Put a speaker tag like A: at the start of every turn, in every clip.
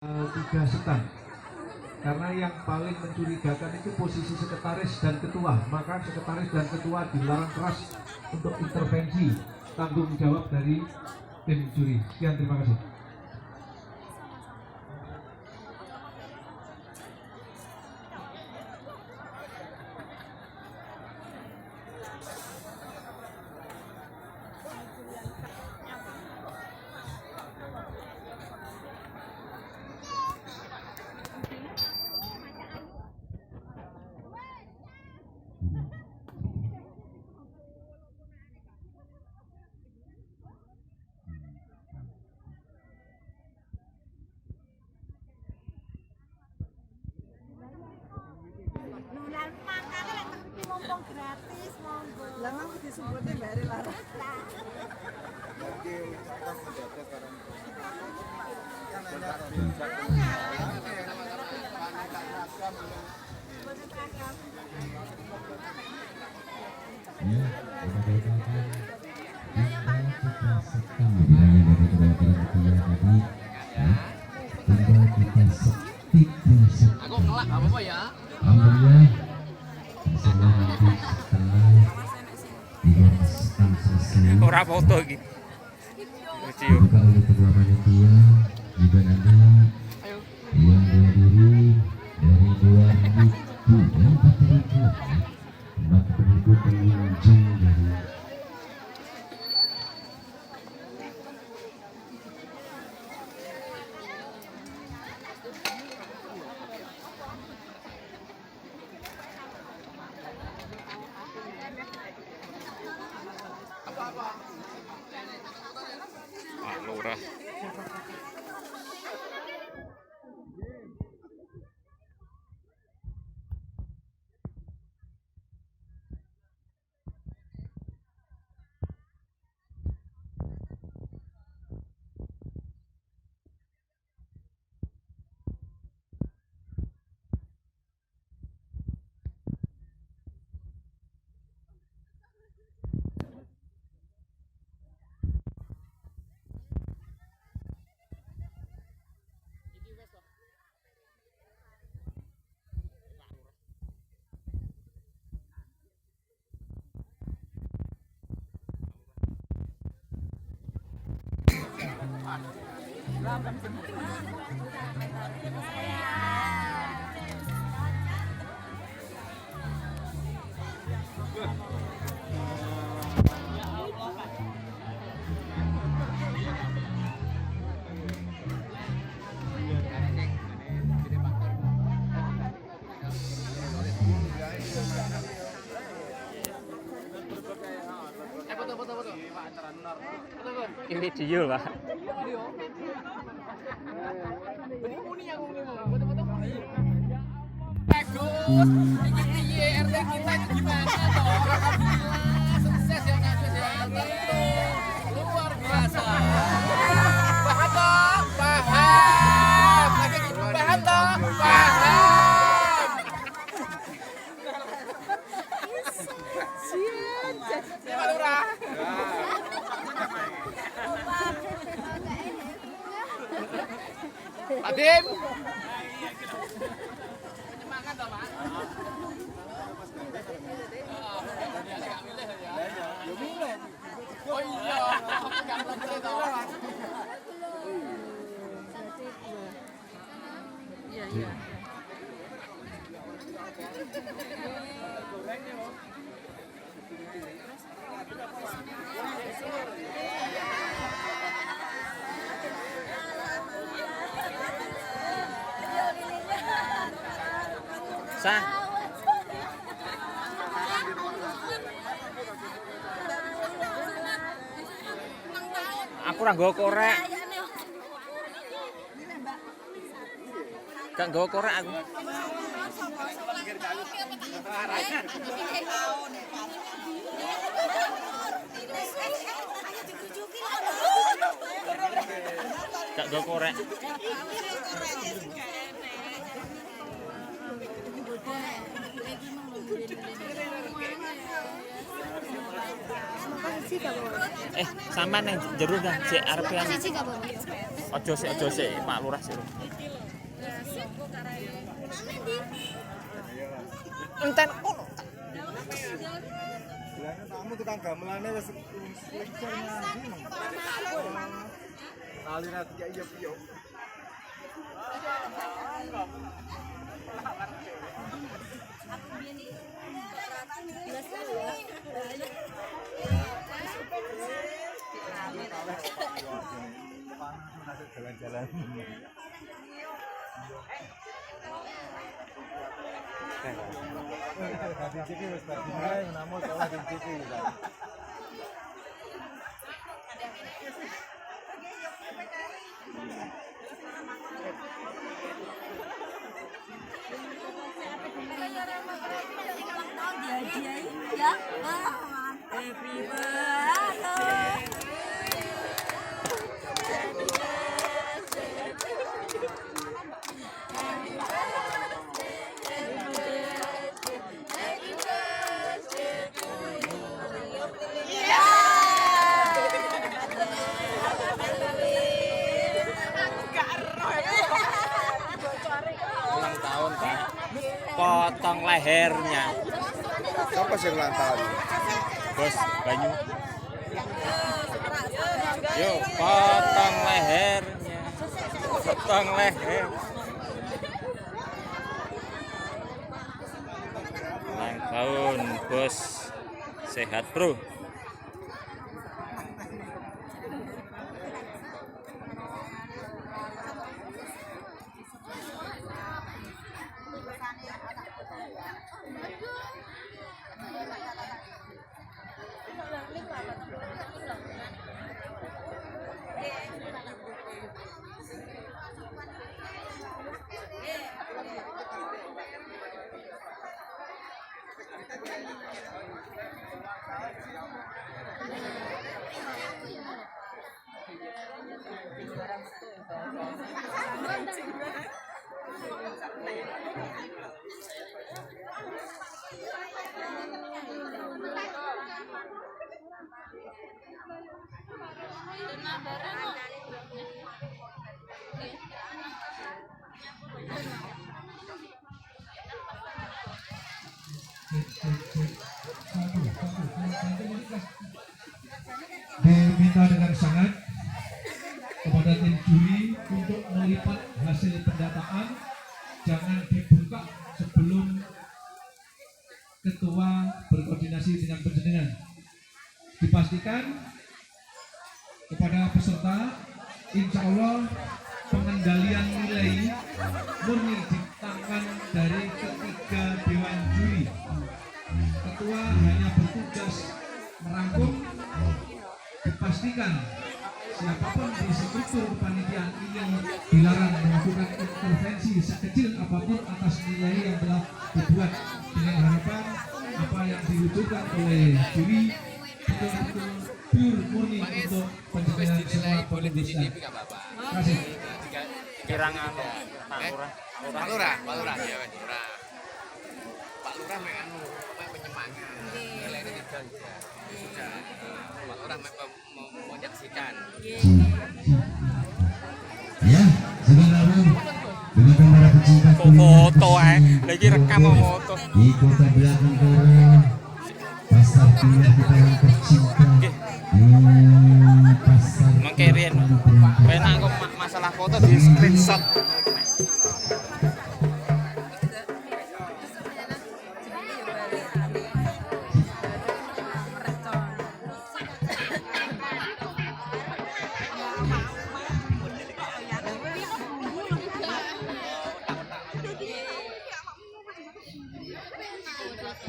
A: tiga setan, karena yang paling mencurigakan itu posisi sekretaris dan ketua, maka sekretaris dan ketua dilarang keras untuk intervensi tanggung jawab dari tim juri. Sekian, terima kasih.
B: Gratis monggo. Lah mau disebutnya bare larang.
C: Aku ngelak apa ya?
D: Alhamdulillah setelah selesai
C: Ora foto iki.
D: dibuka oleh kedua panitia juga nanti yang dihadiri dari 2.000 dan 4.000 pengunjung dari
C: Pak Lurah. Ini video, Pak. Bagus. Ini piye RT kita itu gimana toh? Alhamdulillah sukses ya sukses ya. Tentu luar biasa. Paham toh? Paham. Lagi gitu paham toh? Paham. Siap, Lurah. Adim. Makan toh, Pak. Oh iya, enggak boleh toh. Iya, iya. Sah. Aku ora nggawa korek. Gak nggawa korek aku. Gak nggawa korek. Sampean nang jero dah sik arep yang. Ojo sik Pak Lurah sik. Enten
E: Bilangnya kamu tukang gamelannya wis lecor ngaji. Aliran ya iya piye. Jalan-jalan. Tadi ciki wis tadi mulai namun sekolah di ciki.
B: Ya, happy birthday.
C: ulang tahun Pak. Potong lehernya.
E: Siapa sih ulang tahun?
C: Bos Banyu. Yuk, potong lehernya. Potong leher. Ulang tahun, Bos. Sehat, Bro.
A: Diminta dengan sangat kepada tim juri untuk melipat hasil pendataan, jangan dibuka sebelum ketua berkoordinasi dengan panjenengan. Dipastikan kepada peserta, insya Allah pengendalian nilai murni di tangan dari ketiga dewan juri. Ketua hanya bertugas merangkum, dipastikan siapapun di struktur kepanitiaan ini dilarang melakukan intervensi sekecil apapun atas nilai yang telah dibuat, dengan harapan apa yang diwujudkan oleh juri betul-betul pure murni untuk pencegahan semua pengurusnya. Terima kasih.
C: Kirangan Pak Lurah.
F: Pak Lurah ya Pak Lurah. Pak Lurah mek anu, mek penyemangat. Nilai ketiga ya. Sudah. Pak Lurah mek menyaksikan.
D: Ya, saudara dengan para pecinta
C: Foto lagi rekam foto.
D: di kota Biakantara, pasar kuliner kita yang tercinta di pasar
C: Mengkirin. Penak kok masalah foto di screenshot.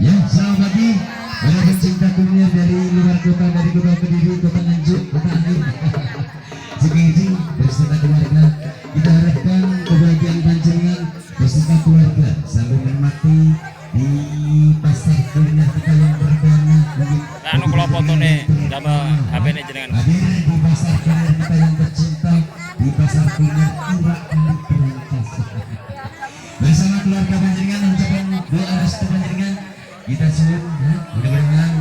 D: Ya, selamat pagi para pecinta kuliner dari luar kota, dari kota Kediri, kota Nganjuk, kota Angin, Cikijing beserta keluarga. Kita harapkan kebahagiaan panjenengan beserta keluarga sambil menikmati di pasar kuliner kita yang perdana.
C: Anu kula fotone coba HP-ne jenengan.
D: Hadir di pasar kuliner kita yang tercinta, di pasar kuliner Iwak Andi Brantas. Bersama keluarga panjenengan mengucapkan doa restu panjenengan. Kita suwun ya, mudah-mudahan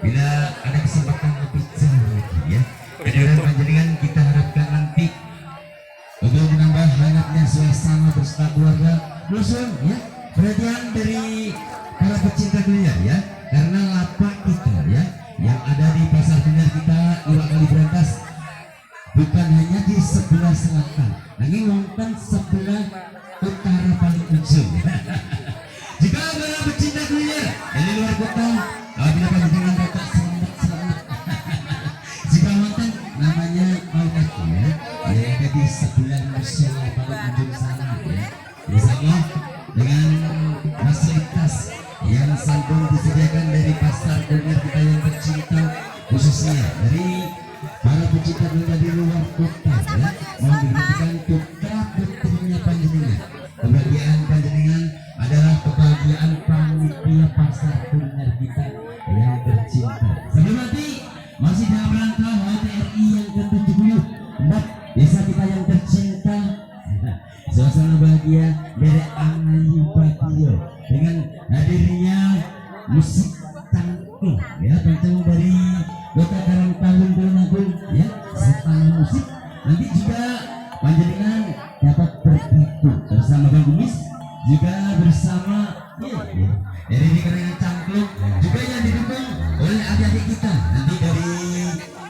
D: bila ada kesempatan lebih jauh lagi ya. Kehadiran panjenengan kita harapkan nanti untuk menambah hangatnya suasana bersama beserta keluarga Dusun ya. Perhatian dari para pecinta kuliner ya, karena lapak kita ya yang ada di pasar kuliner kita Iwak Kali Berantas bukan hanya di sebelah selatan, namun wonten sebelah utara paling ujung. Jika para pecinta kuliner dari luar kota, apabila panjenengan kota selamat. Jika wonten namanya outlet ya, yang ada di sebelah musola paling ujung sana ya. Bersama dengan fasilitas yang sanggup disediakan dari pasar kuliner kita yang tercinta, khususnya dari para pecinta kuliner di luar kota ya, mau diberikan putra putrinya panjenengan. Kebahagiaan panjenengan adalah kebahagiaan panitia pasar kuliner kita yang tercinta. Sebelum nanti masih dalam rangka HTRI yang ke-74 desa kita yang tercinta. Suasana bahagia dari Ayu Bagio dengan hadirnya musik tangkung ya, tangkung dari Kota Karangtawun Tulungagung ya, serta musik. Nanti juga panjenengan dapat bergabung bersama Bang Gumis, juga bersama dari Karangan Cangklung, juga yang didukung oleh adik-adik kita nanti dari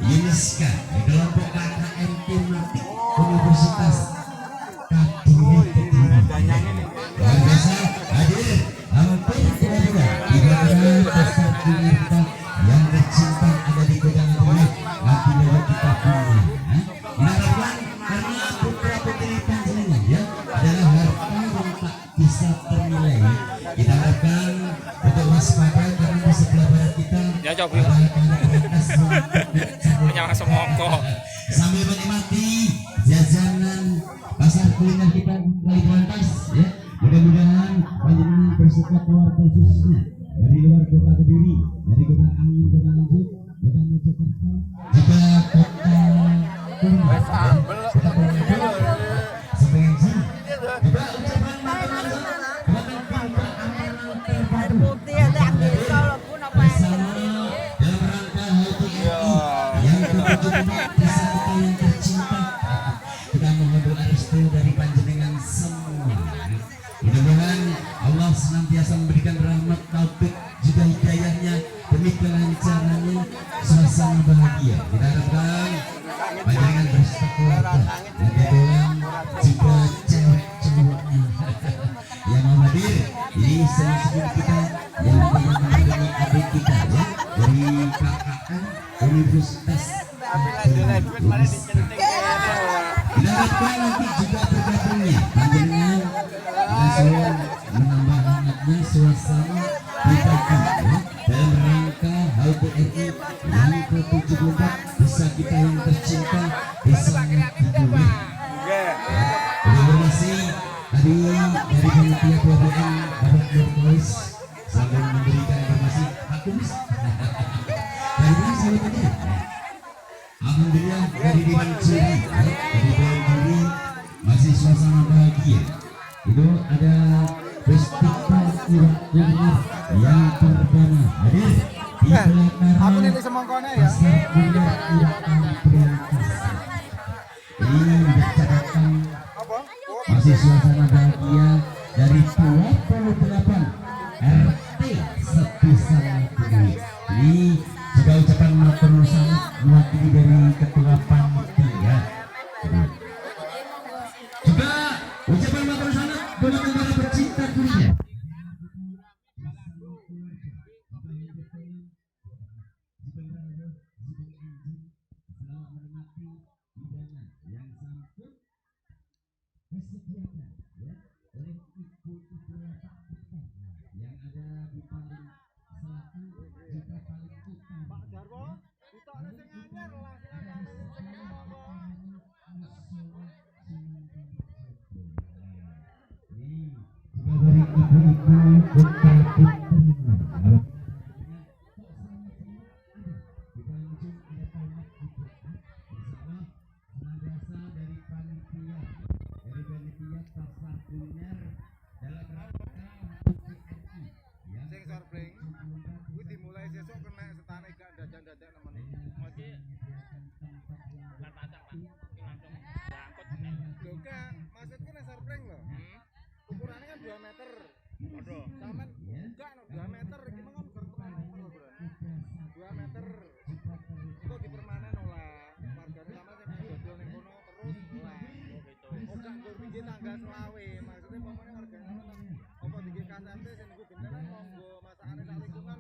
D: Uniska kelompok KKN Tematik Universitas luar biasa hadir hampir keluarga ibadah pasar kuliner kita yang tercinta ada di Kota Ngadilu. Nanti baru kita punya diharapkan karena putra putri panjenengan ya adalah harta yang tak bisa ternilai. Kita harapkan untuk waspada karena di sebelah barat kita
C: Ya, coba. Jangan semongko.
D: sambil menikmati jajanan pasar kuliner kita Kali Berantas ya. Mudah-mudahan panjenengan bersuka keluarga khususnya dari luar kota Kediri, dari kota Angin, kota Nganjuk, kota Mojokerto, juga kota Kurma, kota Purwokerto, sebagai juga ucapan matur kepada para amalan terpadu
B: Putih ada ambil kalau pun apa
D: bersama dalam rangka HTRI yang ke-74 desa kita yang tercinta. Kita mohon doa restu dari panjenengan semua. Mudah-mudahan Allah senantiasa memberikan rahmat, taufik, juga hidayahnya demi kelancarannya, suasana bahagia. Kita harapkan panjenengan beserta keluarga, kebetulan juga cewek-ceweknya yang mau hadir. Ini semuanya kita yang mendampingi adik kita ya dari KKN Universitas. Kita harapkan nanti juga bergabungnya panjenengan langsung menambah hangatnya suasana kita ya, dalam rangka HTRI yang ke-74 desa kita yang tercinta, desa Ngadilu. Terima kasih tadi dari panitia PBN Bapak Nurkois sambil memberikan informasi Pak Kumis. Dari mana sahabatnya? Alhamdulillah dari Dimancuri, dari Dimancuri masih suasana bahagia. Itu ada festival Iwak Kuliner yang perdana hadir di
E: Aku nih
D: pelataran
E: semongkone ya.
D: pasar kuliner Iwak Kali Berantas. Ini menceritakan
E: Apa?
D: masih suasana bahagia dari 28 RT sebesar Ngadilu. Ini juga ucapan matur nuwun mewakili dari ketua panitia. Juga ucapan matur nuwun kepada para pecinta kuliner. Selamat menikmati hidangan yang sanggup disediakan ya oleh ibu-ibu lapak kita yang ada di paling selatan juga paling utara. Pak Jarwo, kita ada senyanya ini juga dari ibu-ibu putra putri. Senantiasa dari panitia pasar kuliner dalam rangka HTRI yang
E: Sing sorpring. Kuwi dimulai sesuk kena setane gak dadak-dadak nemen. Lho kan, maksudku nek sorpring lho. meter. Waduh, sampean enggak no 2 meter iki mah kan permanen bro. 2 meter. Kok dipermanen oleh wargane sama sing dodol ning kono terus oleh. Oh gitu. Oh gak nggo pinggir tanggal selawe. Maksudnya pokoknya wargane ngono apa dikek kasate sing niku beneran monggo masakane sak lingkungan.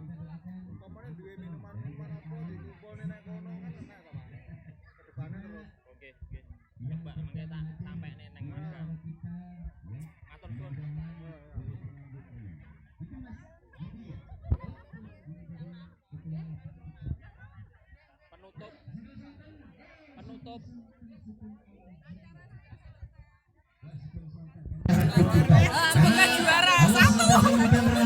E: Pokoknya duwe minuman apa dikumpulne nek kono kan enak to, Pak. Kedepane terus.
C: Oke. Coba mengke tak sampene nang warga. Matur suwun. Penutup.
D: Semoga juara 1.